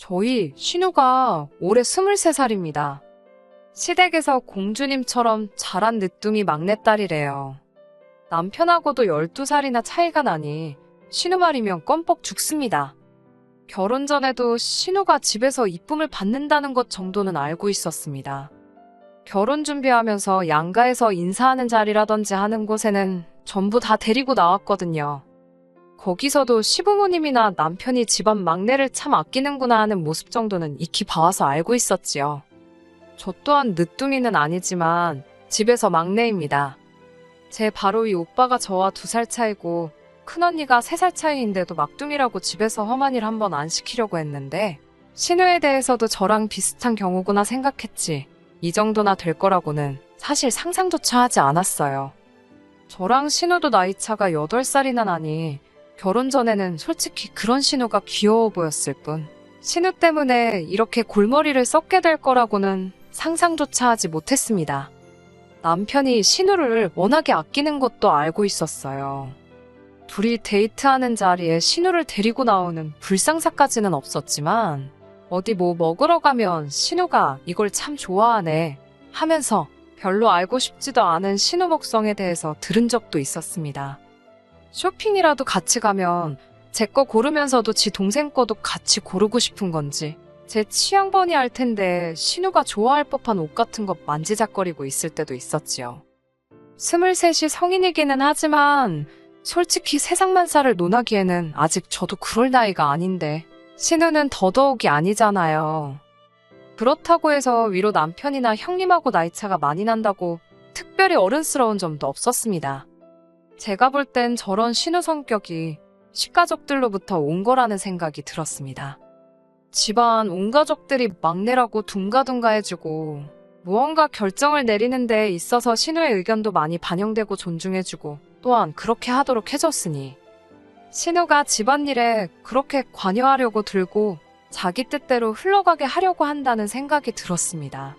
저희 신우가 올해 23살입니다. 시댁에서 공주님처럼 자란 늦둥이 막내딸이래요. 남편하고도 12살이나 차이가 나니 신우 말이면 껌뻑 죽습니다. 결혼 전에도 신우가 집에서 이쁨을 받는다는 것 정도는 알고 있었습니다. 결혼 준비하면서 양가에서 인사하는 자리라든지 하는 곳에는 전부 다 데리고 나왔거든요. 거기서도 시부모님이나 남편이 집안 막내를 참 아끼는구나 하는 모습 정도는 익히 봐와서 알고 있었지요. 저 또한 늦둥이는 아니지만 집에서 막내입니다. 제 바로 위 오빠가 저와 2살 차이고 큰언니가 3살 차이인데도 막둥이라고 집에서 험한 일 한번 안 시키려고 했는데 신우에 대해서도 저랑 비슷한 경우구나 생각했지 이 정도나 될 거라고는 사실 상상조차 하지 않았어요. 저랑 신우도 나이차가 8살이나 나니 결혼 전에는 솔직히 그런 신우가 귀여워 보였을 뿐 신우 때문에 이렇게 골머리를 썩게 될 거라고는 상상조차 하지 못했습니다. 남편이 신우를 워낙에 아끼는 것도 알고 있었어요. 둘이 데이트하는 자리에 신우를 데리고 나오는 불상사까지는 없었지만 어디 뭐 먹으러 가면 신우가 이걸 참 좋아하네 하면서 별로 알고 싶지도 않은 신우 먹성에 대해서 들은 적도 있었습니다. 쇼핑이라도 같이 가면 제 거 고르면서도 지 동생 거도 같이 고르고 싶은 건지 제 취향 뻔히 알 텐데 신우가 좋아할 법한 옷 같은 거 만지작거리고 있을 때도 있었지요. 23이 성인이기는 하지만 솔직히 세상만사를 논하기에는 아직 저도 그럴 나이가 아닌데 신우는 더더욱이 아니잖아요. 그렇다고 해서 위로 남편이나 형님하고 나이차가 많이 난다고 특별히 어른스러운 점도 없었습니다. 제가 볼 땐 저런 신우 성격이 시가족들로부터 온 거라는 생각이 들었습니다. 집안 온 가족들이 막내라고 둥가둥가해주고 무언가 결정을 내리는 데 있어서 신우의 의견도 많이 반영되고 존중해주고 또한 그렇게 하도록 해줬으니 신우가 집안일에 그렇게 관여하려고 들고 자기 뜻대로 흘러가게 하려고 한다는 생각이 들었습니다.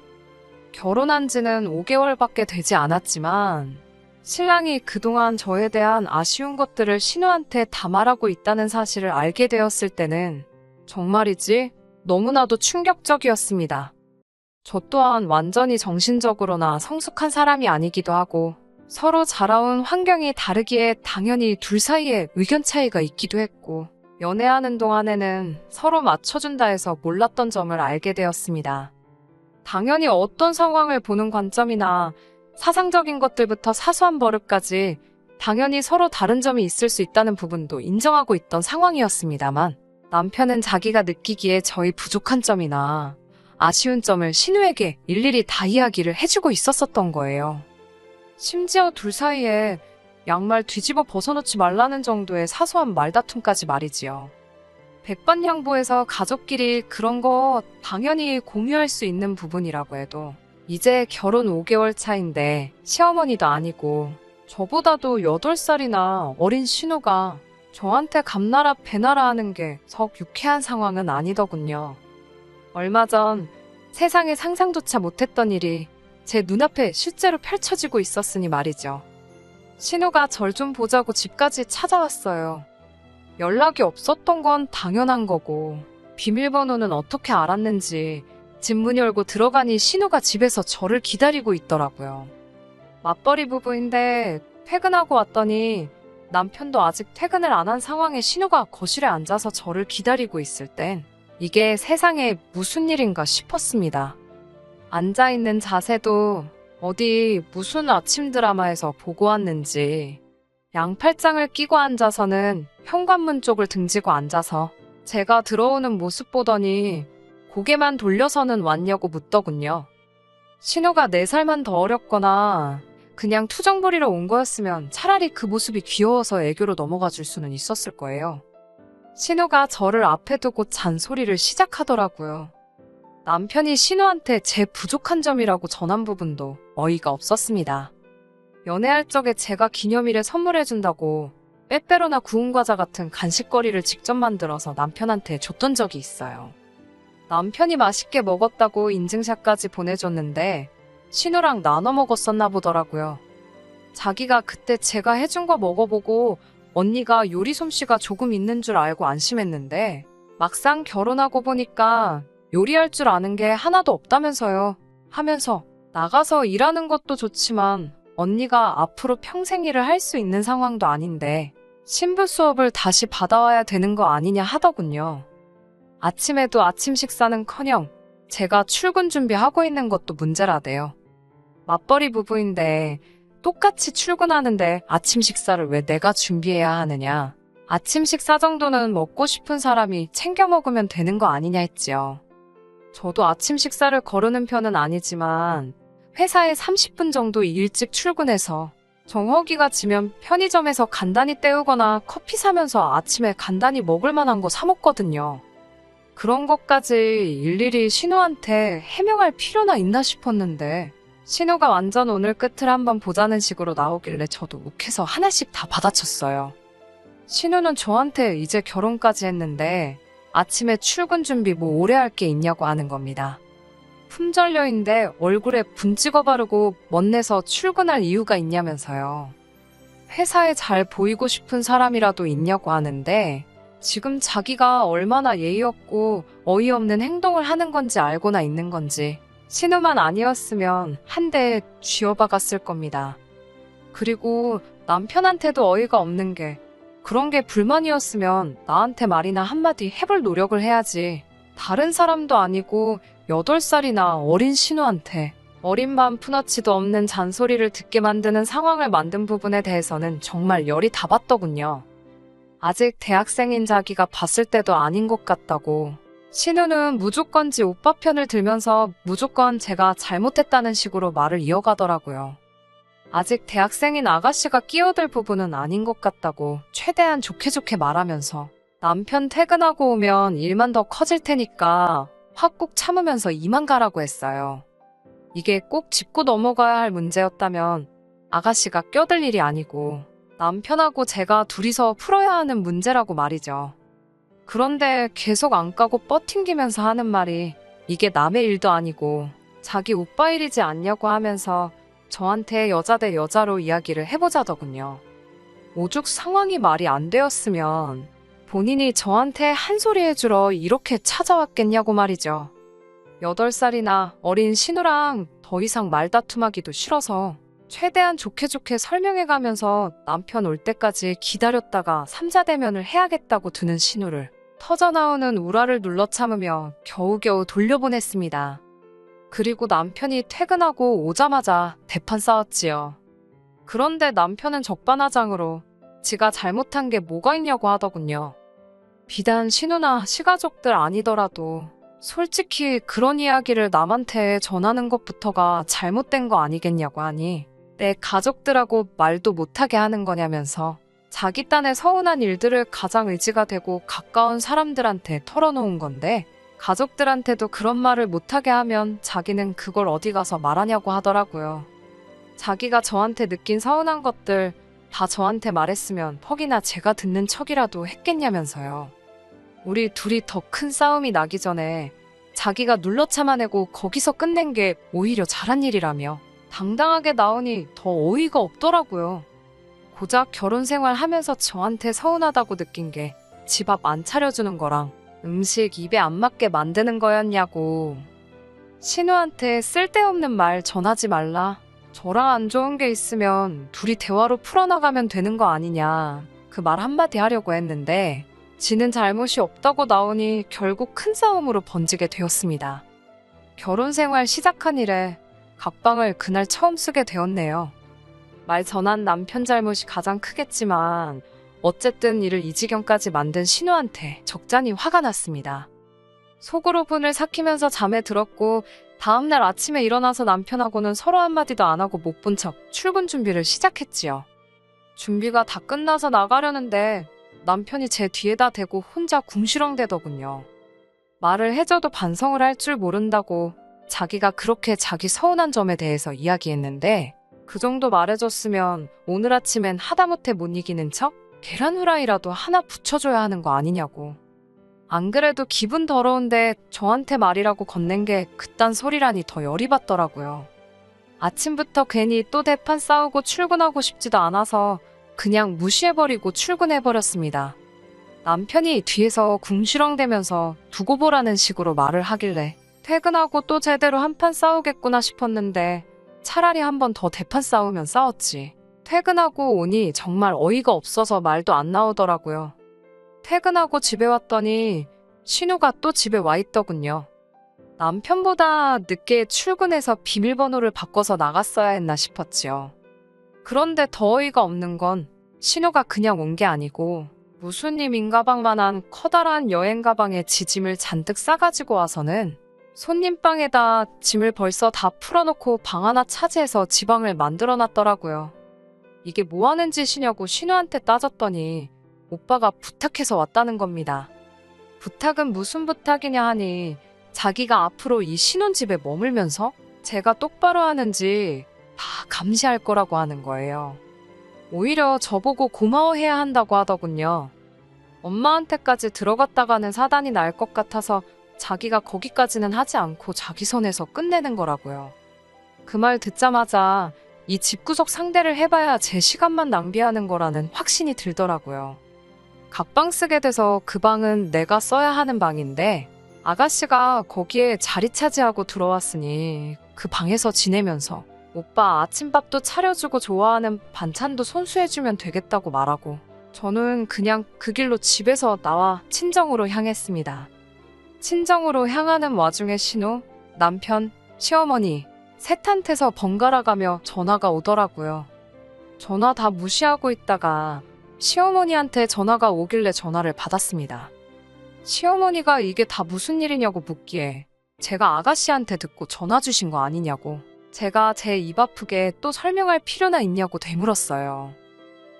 결혼한 지는 5개월밖에 되지 않았지만 신랑이 그동안 저에 대한 아쉬운 것들을 신우한테 다 말하고 있다는 사실을 알게 되었을 때는 정말이지 너무나도 충격적이었습니다. 저 또한 완전히 정신적으로나 성숙한 사람이 아니기도 하고 서로 자라온 환경이 다르기에 당연히 둘 사이에 의견 차이가 있기도 했고 연애하는 동안에는 서로 맞춰준다 해서 몰랐던 점을 알게 되었습니다. 당연히 어떤 상황을 보는 관점이나 사상적인 것들부터 사소한 버릇까지 당연히 서로 다른 점이 있을 수 있다는 부분도 인정하고 있던 상황이었습니다만 남편은 자기가 느끼기에 저희 부족한 점이나 아쉬운 점을 신우에게 일일이 다 이야기를 해주고 있었던 거예요. 심지어 둘 사이에 양말 뒤집어 벗어놓지 말라는 정도의 사소한 말다툼까지 말이지요. 백반양보해서 가족끼리 그런 거 당연히 공유할 수 있는 부분이라고 해도 이제 결혼 5개월 차인데 시어머니도 아니고 저보다도 8살이나 어린 신우가 저한테 감나라 배나라 하는 게 썩 유쾌한 상황은 아니더군요. 얼마 전 세상에 상상조차 못했던 일이 제 눈앞에 실제로 펼쳐지고 있었으니 말이죠. 신우가 절 좀 보자고 집까지 찾아왔어요. 연락이 없었던 건 당연한 거고 비밀번호는 어떻게 알았는지 집 문 열고 들어가니 신우가 집에서 저를 기다리고 있더라고요. 맞벌이 부부인데 퇴근하고 왔더니 남편도 아직 퇴근을 안 한 상황에 신우가 거실에 앉아서 저를 기다리고 있을 땐 이게 세상에 무슨 일인가 싶었습니다. 앉아있는 자세도 어디 무슨 아침 드라마에서 보고 왔는지 양팔짱을 끼고 앉아서는 현관문 쪽을 등지고 앉아서 제가 들어오는 모습 보더니 고개만 돌려서는 왔냐고 묻더군요. 신우가 4살만 더 어렸거나 그냥 투정 부리러 온 거였으면 차라리 그 모습이 귀여워서 애교로 넘어가 줄 수는 있었을 거예요. 신우가 저를 앞에 두고 잔소리를 시작하더라고요. 남편이 신우한테 제 부족한 점이라고 전한 부분도 어이가 없었습니다. 연애할 적에 제가 기념일에 선물해준다고 빼빼로나 구운 과자 같은 간식거리를 직접 만들어서 남편한테 줬던 적이 있어요. 남편이 맛있게 먹었다고 인증샷까지 보내줬는데 신우랑 나눠 먹었었나 보더라고요. 자기가 그때 제가 해준 거 먹어보고 언니가 요리 솜씨가 조금 있는 줄 알고 안심했는데 막상 결혼하고 보니까 요리할 줄 아는 게 하나도 없다면서요. 하면서 나가서 일하는 것도 좋지만 언니가 앞으로 평생 일을 할 수 있는 상황도 아닌데 신부 수업을 다시 받아와야 되는 거 아니냐 하더군요. 아침에도 아침 식사는커녕 제가 출근 준비하고 있는 것도 문제라대요. 맞벌이 부부인데 똑같이 출근하는데 아침 식사를 왜 내가 준비해야 하느냐. 아침 식사 정도는 먹고 싶은 사람이 챙겨 먹으면 되는 거 아니냐 했지요. 저도 아침 식사를 거르는 편은 아니지만 회사에 30분 정도 일찍 출근해서 정허기가 지면 편의점에서 간단히 때우거나 커피 사면서 아침에 간단히 먹을 만한 거 사 먹거든요. 그런 것까지 일일이 신우한테 해명할 필요나 있나 싶었는데 신우가 완전 오늘 끝을 한번 보자는 식으로 나오길래 저도 욱해서 하나씩 다 받아쳤어요. 신우는 저한테 이제 결혼까지 했는데 아침에 출근 준비 뭐 오래 할 게 있냐고 하는 겁니다. 품절녀인데 얼굴에 분 찍어 바르고 멋내서 출근할 이유가 있냐면서요. 회사에 잘 보이고 싶은 사람이라도 있냐고 하는데 지금 자기가 얼마나 예의 없고 어이없는 행동을 하는 건지 알고나 있는 건지 신우만 아니었으면 한 대 쥐어박았을 겁니다. 그리고 남편한테도 어이가 없는 게 그런 게 불만이었으면 나한테 말이나 한마디 해볼 노력을 해야지. 다른 사람도 아니고 8살이나 어린 신우한테 어린 마음 푸너치도 없는 잔소리를 듣게 만드는 상황을 만든 부분에 대해서는 정말 열이 다 받더군요. 아직 대학생인 자기가 봤을 때도 아닌 것 같다고. 신우는 무조건지 오빠 편을 들면서 무조건 제가 잘못했다는 식으로 말을 이어가더라고요. 아직 대학생인 아가씨가 끼어들 부분은 아닌 것 같다고 최대한 좋게 말하면서 남편 퇴근하고 오면 일만 더 커질 테니까 확 꾹 참으면서 이만 가라고 했어요. 이게 꼭 짚고 넘어가야 할 문제였다면 아가씨가 껴들 일이 아니고 남편하고 제가 둘이서 풀어야 하는 문제라고 말이죠. 그런데 계속 안 까고 뻗팅기면서 하는 말이 이게 남의 일도 아니고 자기 오빠 일이지 않냐고 하면서 저한테 여자 대 여자로 이야기를 해보자더군요. 오죽 상황이 말이 안 되었으면 본인이 저한테 한 소리 해주러 이렇게 찾아왔겠냐고 말이죠. 8살이나 어린 신우랑 더 이상 말다툼하기도 싫어서 최대한 좋게 설명해가면서 남편 올 때까지 기다렸다가 삼자대면을 해야겠다고 드는 신우를 터져나오는 우라를 눌러 참으며 겨우겨우 돌려보냈습니다. 그리고 남편이 퇴근하고 오자마자 대판 싸웠지요. 그런데 남편은 적반하장으로 지가 잘못한 게 뭐가 있냐고 하더군요. 비단 신우나 시가족들 아니더라도 솔직히 그런 이야기를 남한테 전하는 것부터가 잘못된 거 아니겠냐고 하니 내 가족들하고 말도 못하게 하는 거냐면서 자기 딴에 서운한 일들을 가장 의지가 되고 가까운 사람들한테 털어놓은 건데 가족들한테도 그런 말을 못하게 하면 자기는 그걸 어디 가서 말하냐고 하더라고요. 자기가 저한테 느낀 서운한 것들 다 저한테 말했으면 퍽이나 제가 듣는 척이라도 했겠냐면서요. 우리 둘이 더 큰 싸움이 나기 전에 자기가 눌러 참아내고 거기서 끝낸 게 오히려 잘한 일이라며 당당하게 나오니 더 어이가 없더라고요. 고작 결혼 생활 하면서 저한테 서운하다고 느낀 게 집 앞 안 차려주는 거랑 음식 입에 안 맞게 만드는 거였냐고. 신우한테 쓸데없는 말 전하지 말라. 저랑 안 좋은 게 있으면 둘이 대화로 풀어나가면 되는 거 아니냐. 그 말 한마디 하려고 했는데 지는 잘못이 없다고 나오니 결국 큰 싸움으로 번지게 되었습니다. 결혼 생활 시작한 이래 각방을 그날 처음 쓰게 되었네요. 말 전한 남편 잘못이 가장 크겠지만 어쨌든 이를 이 지경까지 만든 신우한테 적잖이 화가 났습니다. 속으로 분을 삭히면서 잠에 들었고 다음날 아침에 일어나서 남편하고는 서로 한마디도 안 하고 못 본 척 출근 준비를 시작했지요. 준비가 다 끝나서 나가려는데 남편이 제 뒤에다 대고 혼자 궁시렁대더군요. 말을 해줘도 반성을 할 줄 모른다고 자기가 그렇게 자기 서운한 점에 대해서 이야기했는데 그 정도 말해줬으면 오늘 아침엔 하다못해 못 이기는 척 계란 후라이라도 하나 붙여줘야 하는 거 아니냐고. 안 그래도 기분 더러운데 저한테 말이라고 건넨 게 그딴 소리라니 더 열이 받더라고요. 아침부터 괜히 또 대판 싸우고 출근하고 싶지도 않아서 그냥 무시해버리고 출근해버렸습니다. 남편이 뒤에서 궁시렁대면서 두고 보라는 식으로 말을 하길래 퇴근하고 또 제대로 한판 싸우겠구나 싶었는데 차라리 한 번 더 대판 싸우면 싸웠지. 퇴근하고 오니 정말 어이가 없어서 말도 안 나오더라고요. 퇴근하고 집에 왔더니 신우가 또 집에 와 있더군요. 남편보다 늦게 출근해서 비밀번호를 바꿔서 나갔어야 했나 싶었지요. 그런데 더 어이가 없는 건 신우가 그냥 온 게 아니고 무슨 님 가방만한 커다란 여행 가방에 지 짐을 잔뜩 싸가지고 와서는 손님방에다 짐을 벌써 다 풀어놓고 방 하나 차지해서 지방을 만들어놨더라고요. 이게 뭐 하는 짓이냐고 신우한테 따졌더니 오빠가 부탁해서 왔다는 겁니다. 부탁은 무슨 부탁이냐 하니 자기가 앞으로 이 신혼집에 머물면서 제가 똑바로 하는지 다 감시할 거라고 하는 거예요. 오히려 저보고 고마워해야 한다고 하더군요. 엄마한테까지 들어갔다가는 사단이 날 것 같아서 자기가 거기까지는 하지 않고 자기 선에서 끝내는 거라고요. 그 말 듣자마자 이 집구석 상대를 해봐야 제 시간만 낭비하는 거라는 확신이 들더라고요. 각방 쓰게 돼서 그 방은 내가 써야 하는 방인데 아가씨가 거기에 자리 차지하고 들어왔으니 그 방에서 지내면서 오빠 아침밥도 차려주고 좋아하는 반찬도 손수해주면 되겠다고 말하고 저는 그냥 그 길로 집에서 나와 친정으로 향했습니다. 친정으로 향하는 와중에 신우, 남편, 시어머니 셋한테서 번갈아가며 전화가 오더라고요. 전화 다 무시하고 있다가 시어머니한테 전화가 오길래 전화를 받았습니다. 시어머니가 이게 다 무슨 일이냐고 묻기에 제가 아가씨한테 듣고 전화 주신 거 아니냐고 제가 제 입 아프게 또 설명할 필요나 있냐고 되물었어요.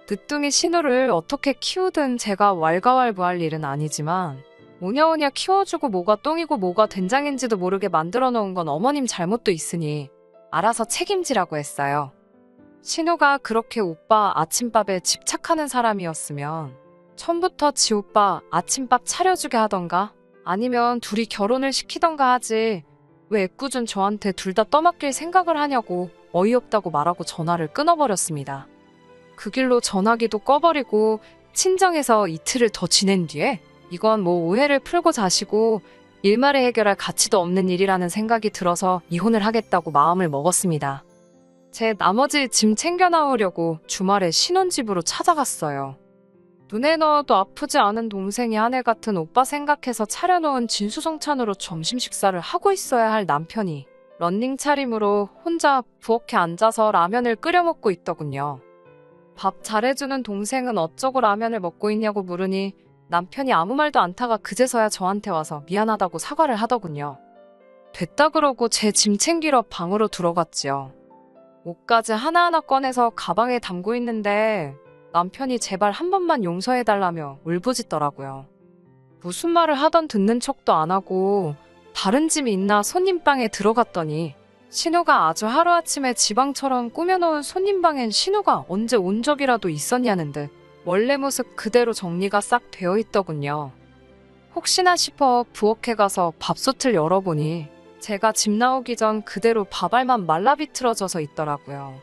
늦둥이 신우를 어떻게 키우든 제가 왈가왈부할 일은 아니지만 오냐오냐 키워주고 뭐가 똥이고 뭐가 된장인지도 모르게 만들어 놓은 건 어머님 잘못도 있으니 알아서 책임지라고 했어요. 신우가 그렇게 오빠 아침밥에 집착하는 사람이었으면 처음부터 지 오빠 아침밥 차려주게 하던가 아니면 둘이 결혼을 시키던가 하지 왜 애꿎은 저한테 둘 다 떠맡길 생각을 하냐고 어이없다고 말하고 전화를 끊어버렸습니다. 그 길로 전화기도 꺼버리고 친정에서 이틀을 더 지낸 뒤에 이건 뭐 오해를 풀고 자시고 일말에 해결할 가치도 없는 일이라는 생각이 들어서 이혼을 하겠다고 마음을 먹었습니다. 제 나머지 짐 챙겨 나오려고 주말에 신혼집으로 찾아갔어요. 눈에 넣어도 아프지 않은 동생이 아내 같은 오빠 생각해서 차려놓은 진수성찬으로 점심 식사를 하고 있어야 할 남편이 런닝 차림으로 혼자 부엌에 앉아서 라면을 끓여 먹고 있더군요. 밥 잘해주는 동생은 어쩌고 라면을 먹고 있냐고 물으니 남편이 아무 말도 않다가 그제서야 저한테 와서 미안하다고 사과를 하더군요. 됐다 그러고 제 짐 챙기러 방으로 들어갔지요. 옷까지 하나하나 꺼내서 가방에 담고 있는데 남편이 제발 한 번만 용서해달라며 울부짖더라고요. 무슨 말을 하던 듣는 척도 안 하고 다른 짐이 있나 손님방에 들어갔더니 신우가 아주 하루아침에 지방처럼 꾸며놓은 손님방엔 신우가 언제 온 적이라도 있었냐는 듯 원래 모습 그대로 정리가 싹 되어 있더군요. 혹시나 싶어 부엌에 가서 밥솥을 열어보니 제가 집 나오기 전 그대로 밥알만 말라비틀어져서 있더라고요.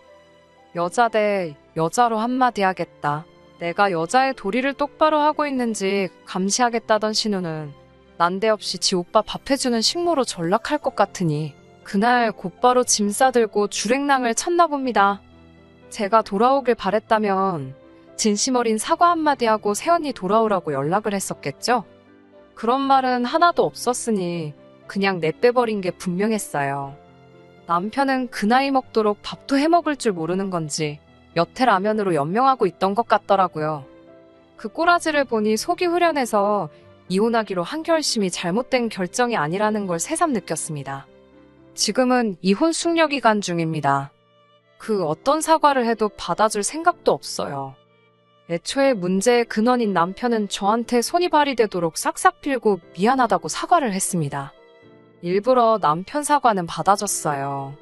여자 대 여자로 한마디 하겠다. 내가 여자의 도리를 똑바로 하고 있는지 감시하겠다던 신우는 난데없이 지 오빠 밥 해주는 식모로 전락할 것 같으니 그날 곧바로 짐 싸들고 주랭랑을 쳤나 봅니다. 제가 돌아오길 바랬다면 진심 어린 사과 한마디 하고 새언니 돌아오라고 연락을 했었겠죠? 그런 말은 하나도 없었으니 그냥 내빼버린 게 분명했어요. 남편은 그 나이 먹도록 밥도 해먹을 줄 모르는 건지 여태 라면으로 연명하고 있던 것 같더라고요. 그 꼬라지를 보니 속이 후련해서 이혼하기로 한 결심이 잘못된 결정이 아니라는 걸 새삼 느꼈습니다. 지금은 이혼 숙려 기간 중입니다. 그 어떤 사과를 해도 받아줄 생각도 없어요. 애초에 문제의 근원인 남편은 저한테 손이 발휘되도록 싹싹 빌고 미안하다고 사과를 했습니다. 일부러 남편 사과는 받아줬어요.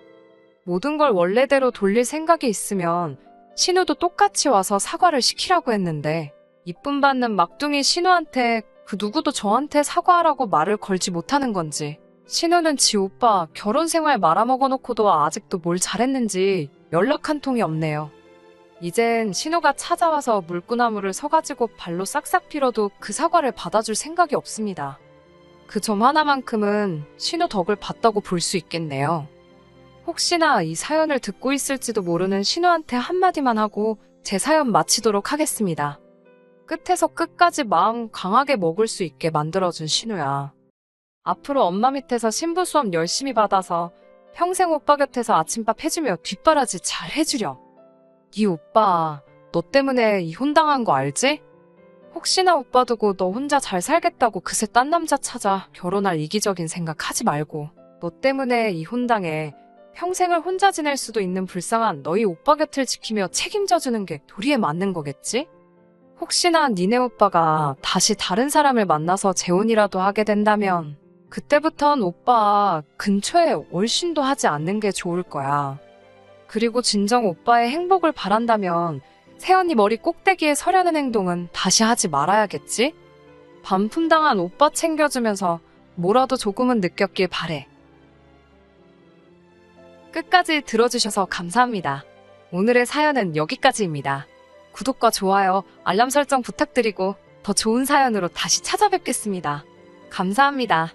모든 걸 원래대로 돌릴 생각이 있으면 신우도 똑같이 와서 사과를 시키라고 했는데 이쁨 받는 막둥이 신우한테 그 누구도 저한테 사과하라고 말을 걸지 못하는 건지 신우는 지 오빠 결혼 생활 말아먹어놓고도 아직도 뭘 잘했는지 연락 한 통이 없네요. 이젠 신우가 찾아와서 물구나무를 서가지고 발로 싹싹 빌어도 그 사과를 받아줄 생각이 없습니다. 그 점 하나만큼은 신우 덕을 봤다고 볼 수 있겠네요. 혹시나 이 사연을 듣고 있을지도 모르는 신우한테 한마디만 하고 제 사연 마치도록 하겠습니다. 끝에서 끝까지 마음 강하게 먹을 수 있게 만들어준 신우야. 앞으로 엄마 밑에서 신부 수업 열심히 받아서 평생 오빠 곁에서 아침밥 해주며 뒷바라지 잘 해주렴. 이 오빠, 너 때문에 이혼당한 거 알지? 혹시나 오빠 두고 너 혼자 잘 살겠다고 그새 딴 남자 찾아 결혼할 이기적인 생각 하지 말고 너 때문에 이혼당해 평생을 혼자 지낼 수도 있는 불쌍한 너희 오빠 곁을 지키며 책임져주는 게 도리에 맞는 거겠지? 혹시나 니네 오빠가 다시 다른 사람을 만나서 재혼이라도 하게 된다면 그때부턴 오빠 근처에 얼씬도 하지 않는 게 좋을 거야. 그리고 진정 오빠의 행복을 바란다면 세연이 머리 꼭대기에 서려는 행동은 다시 하지 말아야겠지? 반품당한 오빠 챙겨주면서 뭐라도 조금은 느꼈길 바래. 끝까지 들어주셔서 감사합니다. 오늘의 사연은 여기까지입니다. 구독과 좋아요, 알람 설정 부탁드리고 더 좋은 사연으로 다시 찾아뵙겠습니다. 감사합니다.